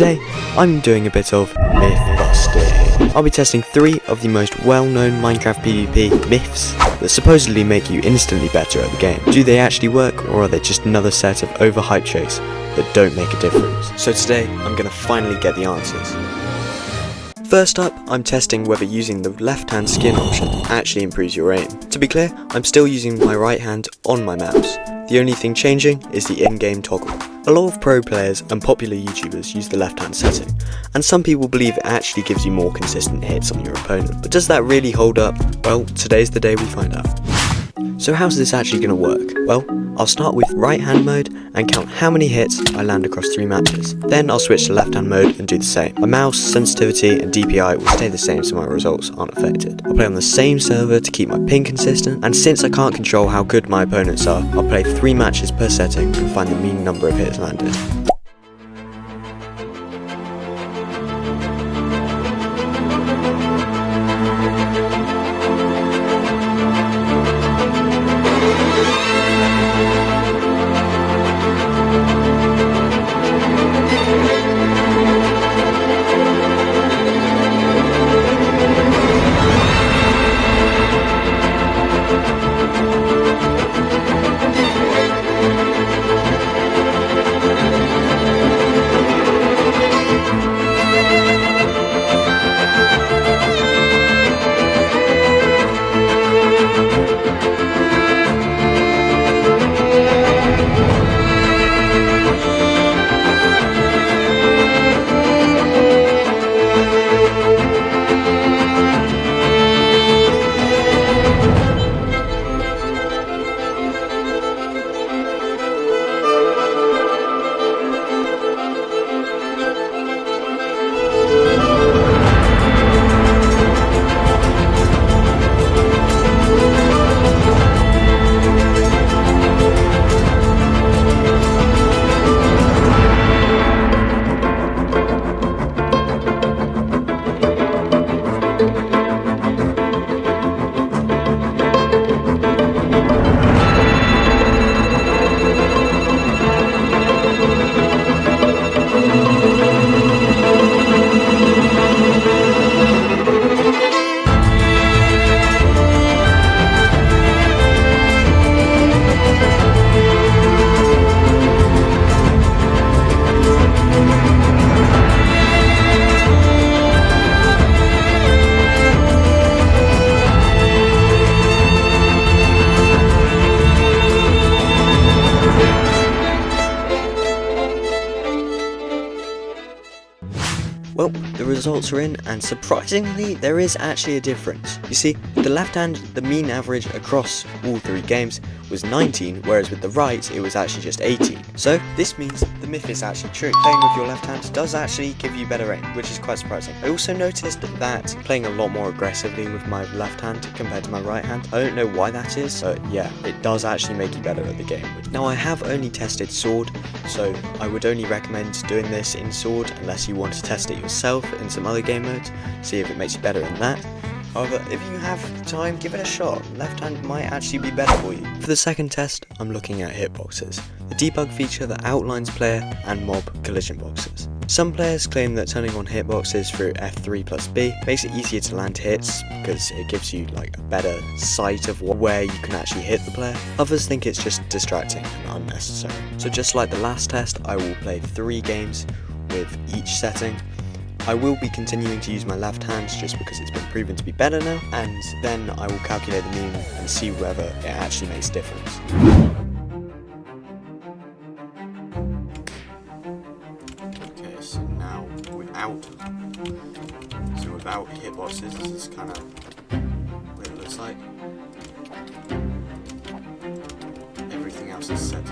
Today, I'm doing a bit of myth busting. I'll be testing 3 of the most well-known Minecraft PvP myths that supposedly make you instantly better at the game. Do they actually work, or are they just another set of overhyped tricks that don't make a difference? So today, I'm going to finally get the answers. First up, I'm testing whether using the left-hand skin option actually improves your aim. To be clear, I'm still using my right hand on my mouse. The only thing changing is the in-game toggle. A lot of pro players and popular YouTubers use the left-hand setting, and some people believe it actually gives you more consistent hits on your opponent. But does that really hold up? Well, today's the day we find out. So how's this actually going to work? Well, I'll start with right hand mode and count how many hits I land across 3 matches. Then I'll switch to left hand mode and do the same. My mouse, sensitivity and DPI will stay the same so my results aren't affected. I'll play on the same server to keep my ping consistent, and since I can't control how good my opponents are, I'll play 3 matches per setting and find the mean number of hits landed. Well, the results are in, and surprisingly, there is actually a difference. You see, with the left hand, the mean average across all 3 games was 19, whereas with the right, it was actually just 18. So, this means the myth is actually true. Playing with your left hand does actually give you better aim, which is quite surprising. I also noticed that playing a lot more aggressively with my left hand compared to my right hand. I don't know why that is, but yeah, it does actually make you better at the game. Now, I have only tested sword, so I would only recommend doing this in sword unless you want to test it yourself in some other game modes, see if it makes you better in that. However, if you have time, give it a shot. Left hand might actually be better for you. For the second test, I'm looking at hitboxes, the debug feature that outlines player and mob collision boxes. Some players claim that turning on hitboxes through F3 plus B makes it easier to land hits because it gives you like a better sight of where you can actually hit the player. Others think it's just distracting and unnecessary. So just like the last test, I will play 3 games with each setting. I will be continuing to use my left hand just because it's been proven to be better now, and then I will calculate the mean and see whether it actually makes a difference. Okay, so now without hitboxes, this is kind of what it looks like. Everything else is set.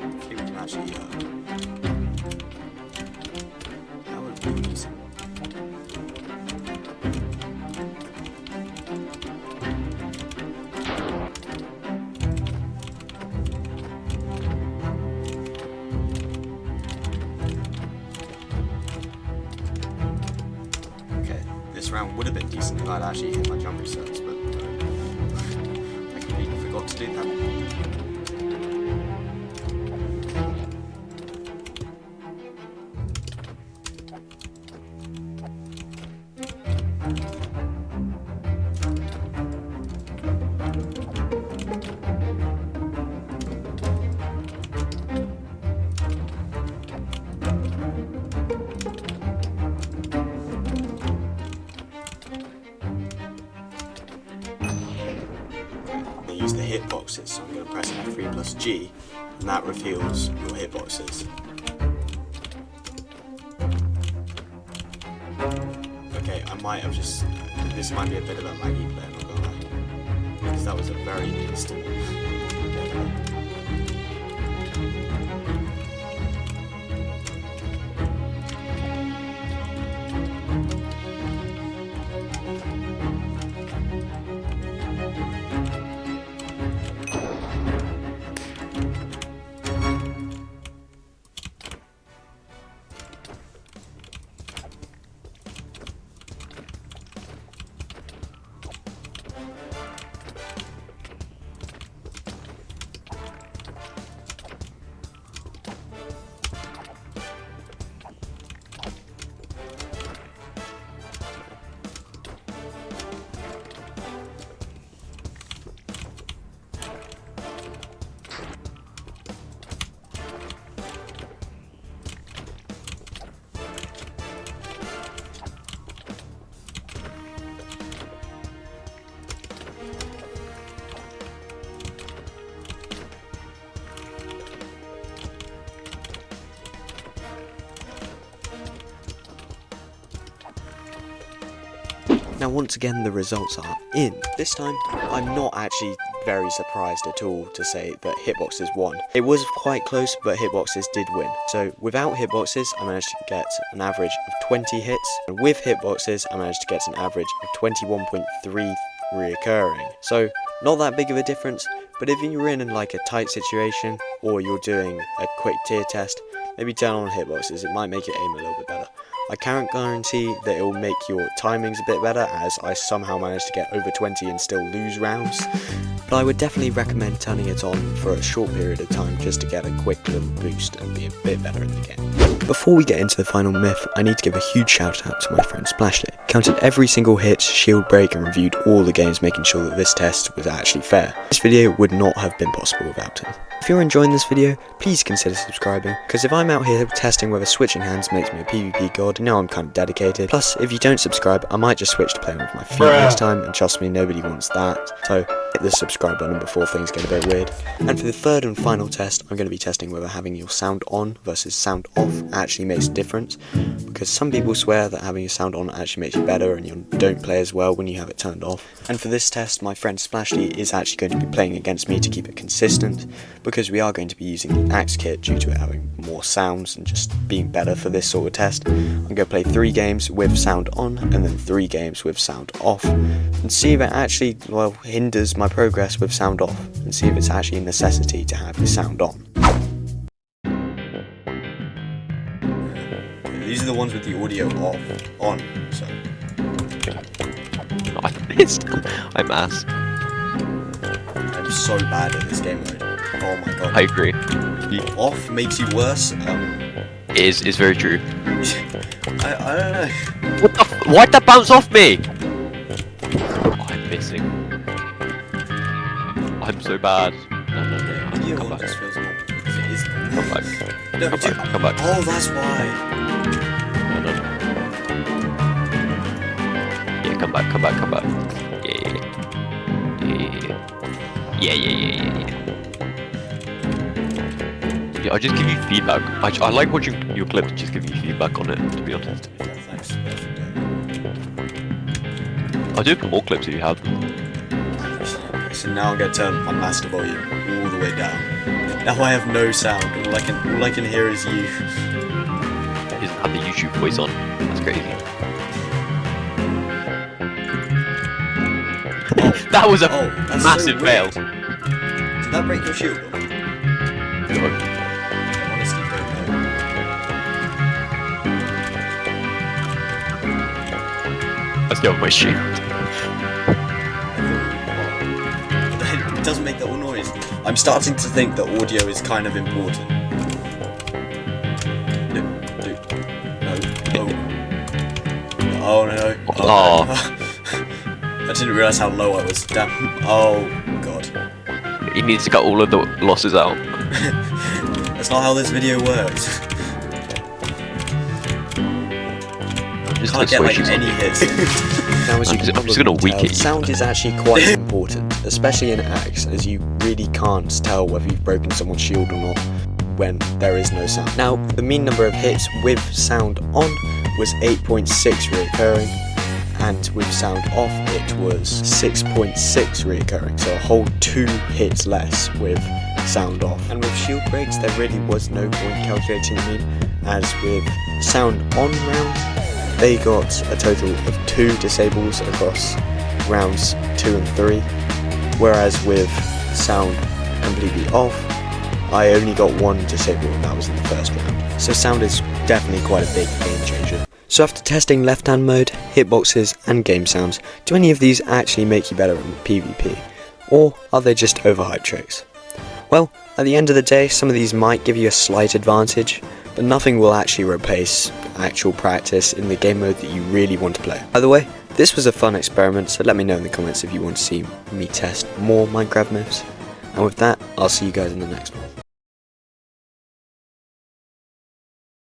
Hopefully we can actually this round would have been decent if I'd actually hit my jump resets, but I completely forgot. 'cause I completely forgot to do that. hitboxes. So I'm going to press F3 plus G, and that reveals your hitboxes. Okay, I might have just... This might be a bit of a laggy play, I'm not gonna lie. Because that was a very instant... Now once again the results are in. This time I'm not actually very surprised at all to say that Hitboxes won. It was quite close, but Hitboxes did win. So without Hitboxes I managed to get an average of 20 hits, and with Hitboxes I managed to get an average of 21.3 reoccurring. So not that big of a difference, but if you're in like a tight situation or you're doing a quick tier test, maybe turn on Hitboxes, it might make it aim a little bit better. I can't guarantee that it will make your timings a bit better, as I somehow managed to get over 20 and still lose rounds, but I would definitely recommend turning it on for a short period of time just to get a quick little boost and be a bit better in the game. Before we get into the final myth, I need to give a huge shout out to my friend Splashed. Counted every single hit, shield break, and reviewed all the games, making sure that this test was actually fair. This video would not have been possible without him. If you're enjoying this video, please consider subscribing, because if I'm out here testing whether switching hands makes me a PvP god, now I'm kind of dedicated. Plus, if you don't subscribe, I might just switch to playing with my feet next time, and trust me, nobody wants that. So hit the subscribe button before things get a bit weird. And for the third and final test, I'm going to be testing whether having your sound on versus sound off actually makes a difference, because some people swear that having your sound on actually makes you better and you don't play as well when you have it turned off. And for this test, my friend Splashy is actually going to be playing against me to keep it consistent, because we are going to be using the Axe kit due to it having more sounds and just being better for this sort of test. I'm going to play 3 games with sound on and then 3 games with sound off, and see if it actually, well, hinders my progress with sound off, and see if it's actually a necessity to have your sound on. These are the ones with the audio on, so... I missed. I'm ass. I'm so bad at this game mode. Oh my god. I agree. Off makes you worse. Is very true. I don't know. What the why'd that bounce off me? Oh, I'm missing. I'm so bad. No. Video Come on back. just feels normal, because it is. Come back. No, Come back. Oh, that's why. No. Yeah, come back. Yeah. Yeah, I just give you feedback. I like watching your clips, just give you feedback on it, to be honest. Yeah, thanks. I'll do more clips if you have them. So now I'm going to turn my master volume all the way down. Now I have no sound. All I can hear is you. He doesn't have the YouTube voice on. That's crazy. That was a that's massive so fail. weird. Did that break your shield? No. I honestly don't know. Let's go with my shield. It doesn't make that all noise. I'm starting to think that audio is kind of important. No. Oh. I didn't realise how low I was. Damn. Oh god. He needs to cut all of the losses out. That's not how this video works. Just Can't get like any hits. Now, as you can I'm just gonna probably weak tell, it you. sound is actually quite important, especially in Axe, as you really can't tell whether you've broken someone's shield or not when there is no sound. Now, the mean number of hits with sound on was 8.6 reoccurring, and with sound off it was 6.6 reoccurring, so a whole 2 hits less with sound off. And with shield breaks there really was no point calculating the mean, as with sound on round they got a total of 2 disables across rounds 2 and 3, whereas with sound completely off I only got 1 disable, and that was in the first round. So sound is definitely quite a big game changer. So after testing left hand mode, hitboxes and game sounds, do any of these actually make you better in PvP? Or are they just overhyped tricks? Well, at the end of the day, some of these might give you a slight advantage, but nothing will actually replace actual practice in the game mode that you really want to play. By the way, this was a fun experiment, so let me know in the comments if you want to see me test more Minecraft moves. And with that, I'll see you guys in the next one.